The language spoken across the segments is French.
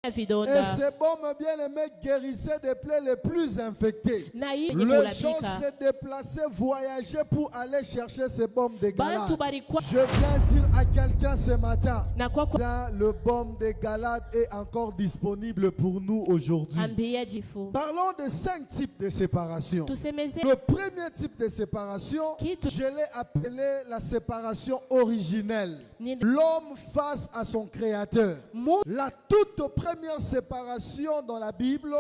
Et ces baumes bien-aimés guérissaient des plaies les plus infectées. Les gens se déplaçaient, voyageaient pour aller chercher ces baumes de Galade. Je viens dire à quelqu'un ce matin, le baume de Galade est encore disponible pour nous aujourd'hui. Parlons de 5 types de séparation. Le premier type de séparation, je l'ai appelé la séparation originelle. L'homme face à son créateur. La toute première séparation dans la Bible,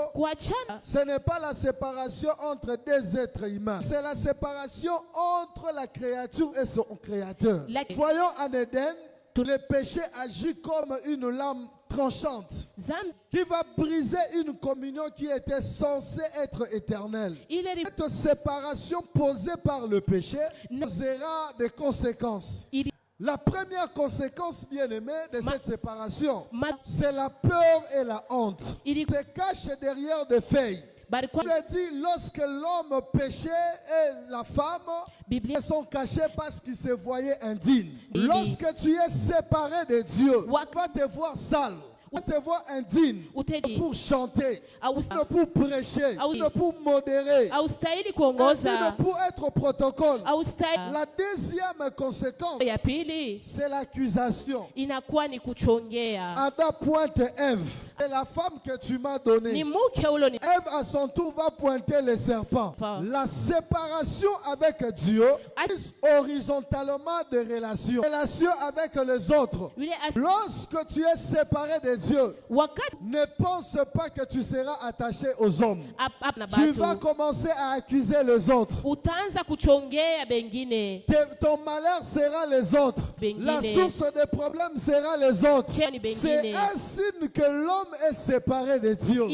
ce n'est pas la séparation entre deux êtres humains. C'est la séparation entre la créature et son créateur. Voyons en Éden, le péché agit comme une lame tranchante qui va briser une communion qui était censée être éternelle. Cette séparation posée par le péché causera des conséquences. La première conséquence, bien-aimée, de cette séparation, c'est la peur et la honte. Il se cache derrière des feuilles. Il a dit, lorsque l'homme péchait et la femme, ils sont cachés parce qu'ils se voyaient indignes. Lorsque tu es séparé de Dieu, tu vas te voir sale. Te voir indigne pour chanter, pour prêcher, pour modérer, pour être au protocole. La deuxième conséquence, c'est l'accusation. Adam pointe Ève. C'est la femme que tu m'as donnée. Ève à son tour va pointer le serpent. La séparation avec Dieu est horizontalement de relations. Relations avec les autres. Lorsque tu es séparé de Dieu, ne pense pas que tu seras attaché aux hommes. Tu vas commencer à accuser les autres. Ton malheur sera les autres. La source des problèmes sera les autres. C'est un signe que l'homme est séparé de Dieu.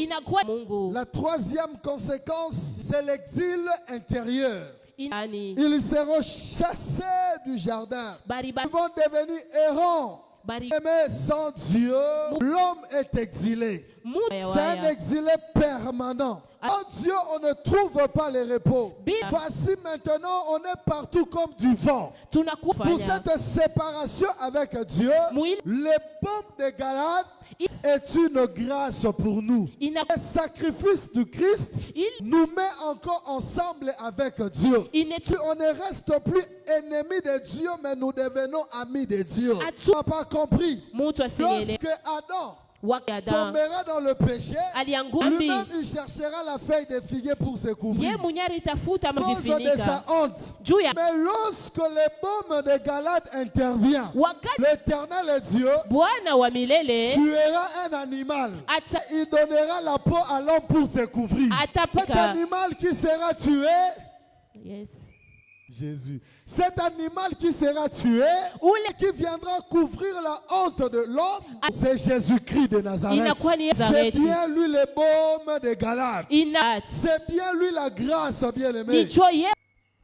La troisième conséquence, c'est l'exil intérieur. Ils seront chassés du jardin. Ils vont devenir errants. Mais sans Dieu, l'homme est exilé. C'est un exilé permanent. En Dieu, on ne trouve pas le repos. Voici maintenant, on est partout comme du vent. Pour cette séparation avec Dieu, le baume de Galade est une grâce pour nous. Le sacrifice du Christ nous met encore ensemble avec Dieu. On ne reste plus ennemis de Dieu, mais nous devenons amis de Dieu. Tu n'as pas compris. Lorsque Adam tombera dans le péché, lui-même il cherchera la feuille de figuier pour se couvrir. Cause de sa honte. Mais lorsque le baume de Galade intervient, l'Éternel Dieu tuera un animal. Il donnera la peau à l'homme pour se couvrir. Cet animal qui sera tué, Jésus. Cet animal qui sera tué, qui viendra couvrir la honte de l'homme, c'est Jésus-Christ de Nazareth. C'est bien lui le baume de Galade. C'est bien lui la grâce bien-aimée.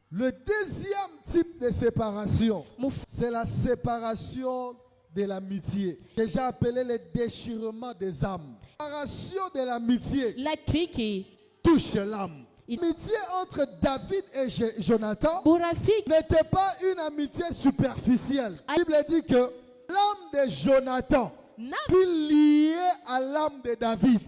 Le deuxième type de séparation, c'est la séparation de l'amitié, que j'ai appelé le déchirement des âmes. La séparation de l'amitié touche l'âme. L'amitié entre David et Jonathan n'était pas une amitié superficielle. La Bible dit que l'âme de Jonathan fut liée à l'âme de David.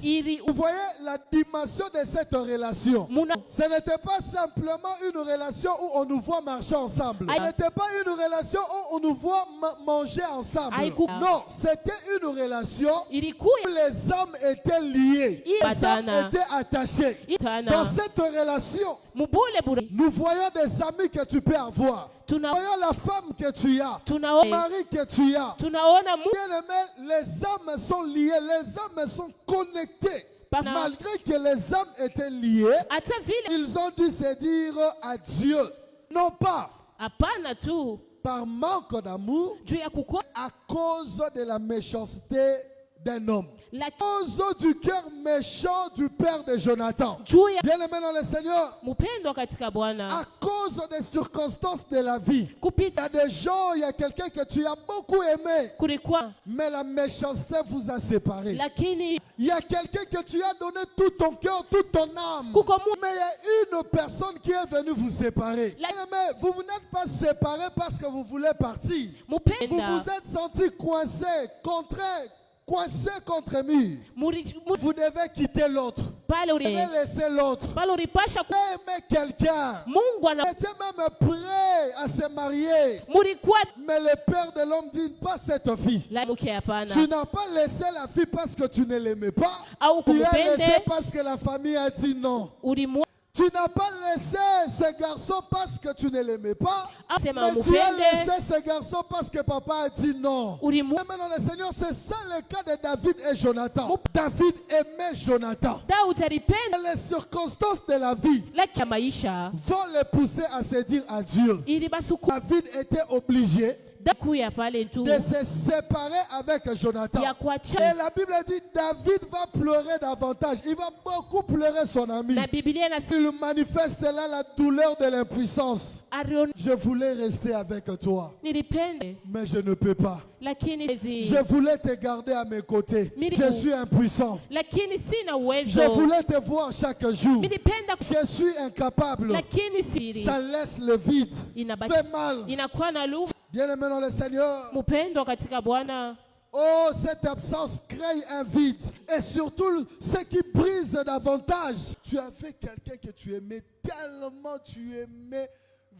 Vous voyez la dimension de cette relation. Ce n'était pas simplement une relation où on nous voit marcher ensemble. Ce n'était pas une relation où on nous voit manger ensemble. Non, c'était une relation où les âmes étaient liées. Les âmes étaient attachées. Dans cette relation, nous voyons des amis que tu peux avoir. Voyons la femme que tu as, le mari que tu as. Bien-aimé, les âmes sont liées, les âmes sont connectées. Malgré que les âmes étaient liées, ils ont dû se dire adieu. Non pas par manque d'amour, à cause de la méchanceté d'un homme. La cause du cœur méchant du père de Jonathan. Bien-aimé dans le Seigneur, à cause des circonstances de la vie, il y a des gens, il y a quelqu'un que tu as beaucoup aimé, mais la méchanceté vous a séparés. Il y a quelqu'un que tu as donné tout ton cœur, toute ton âme, mais il y a une personne qui est venue vous séparer. Bien-aimé, vous n'êtes pas séparés parce que vous voulez partir. Vous vous êtes sentis coincés, contraints, coincé contre mur, vous devez quitter l'autre. Vous devez laisser l'autre. Aimer quelqu'un. Vous étiez même prêt à se marier. Mais le père de l'homme dit pas cette fille. Tu n'as pas laissé la fille parce que tu ne l'aimais pas. Tu l'as laissé parce que la famille a dit non. Tu n'as pas laissé ce garçon parce que tu ne l'aimais pas, mais tu as laissé ce garçon parce que papa a dit non. Et maintenant le Seigneur, c'est ça le cas de David et Jonathan. David aimait Jonathan. Les circonstances de la vie vont le pousser à se dire adieu. David était obligé de se séparer avec Jonathan. Et la Bible dit David va pleurer davantage. Il va beaucoup pleurer son ami. Il manifeste là la douleur de l'impuissance. Je voulais rester avec toi, mais je ne peux pas. Je voulais te garder à mes côtés. Je suis impuissant. Je voulais te voir chaque jour. Je suis incapable. Ça laisse le vide. Fait mal. Bien-aimé dans le Seigneur. Oh, cette absence crée un vide. Et surtout, ce qui brise davantage. Tu avais quelqu'un que tu aimais tellement, tu aimais.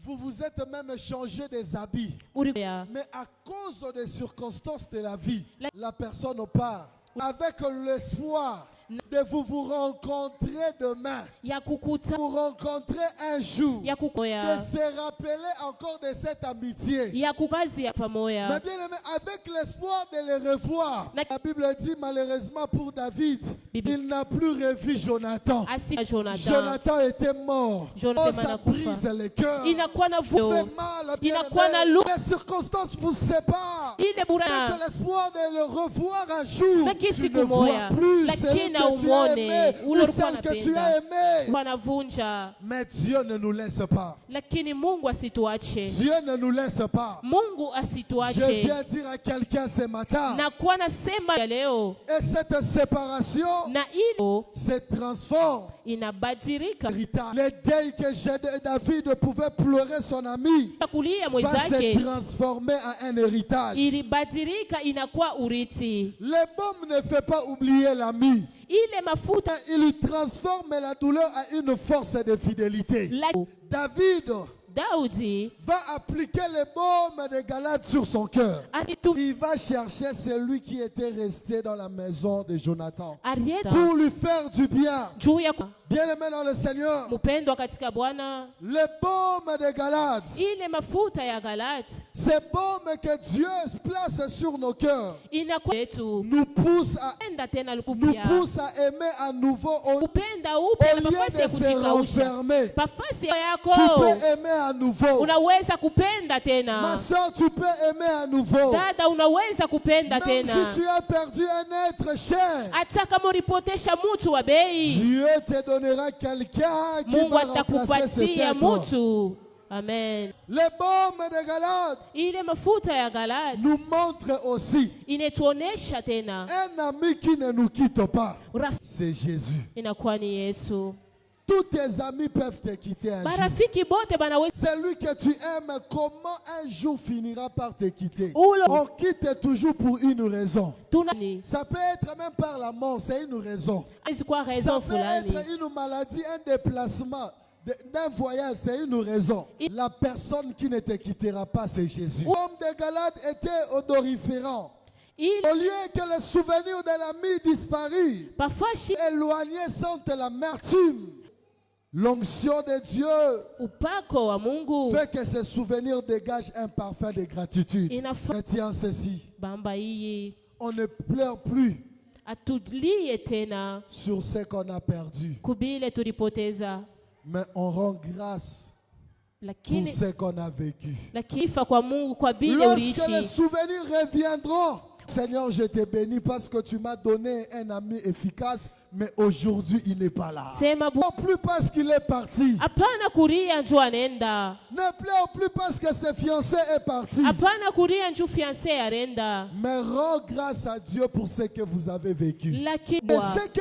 Vous vous êtes même changé des habits. Mais à cause des circonstances de la vie, la personne part avec l'espoir de vous rencontrer demain, vous rencontrer un jour, de se rappeler encore de cette amitié. Mais bien aimé, avec l'espoir de les revoir, la Bible dit malheureusement pour David, il n'a plus revu Jonathan. Jonathan était mort. Oh, ça brise le cœur. Fait mal, bien aimé. Les circonstances vous séparent. Avec l'espoir de le revoir un jour, tu ne vois plus celui que tu as aimé, ou celle que tu as aimé. Mais Dieu ne nous laisse pas. Dieu ne nous laisse pas. Je viens dire à quelqu'un ce matin, et cette séparation se transforme. Le deuil que David pouvait pleurer son ami va se transformer en un héritage. Le baume ne fait pas oublier l'ami. Il transforme la douleur en une force de fidélité. David va appliquer le baume de Galate sur son cœur. Il va chercher celui qui était resté dans la maison de Jonathan pour lui faire du bien. Bien-aimé dans le Seigneur, le baume de Galate, ce baume que Dieu place sur nos cœurs, nous pousse à aimer à nouveau au lieu de se renfermer. Tu peux aimer à nouveau. Ma soeur, tu peux aimer à nouveau. Même si tu as perdu un être cher, Dieu te donnera quelqu'un qui va remplacer cet être. Amen. Le baume de Galate nous montre aussi un ami qui ne nous quitte pas. C'est Jésus. Tous tes amis peuvent te quitter un jour. Celui que tu aimes, comment un jour finira par te quitter? On quitte toujours pour une raison. Ça peut être même par la mort, c'est une raison. Ça peut être une maladie, un déplacement, d'un voyage, c'est une raison. La personne qui ne te quittera pas, c'est Jésus. L'homme de Galate était odoriférant. Au lieu que le souvenir de l'ami disparut, éloigné sente l'amertume. L'onction de Dieu fait que ce souvenir dégage un parfum de gratitude. Retiens ceci. On ne pleure plus sur ce qu'on a perdu, mais on rend grâce pour ce qu'on a vécu. Lorsque les souvenirs reviendront, Seigneur, je te bénis parce que tu m'as donné un ami efficace, mais aujourd'hui il n'est pas là. Non plus parce qu'il est parti. Ne pleure plus parce que ses fiancés est parti. Mais rends grâce à Dieu pour ce que vous avez vécu. Et ce que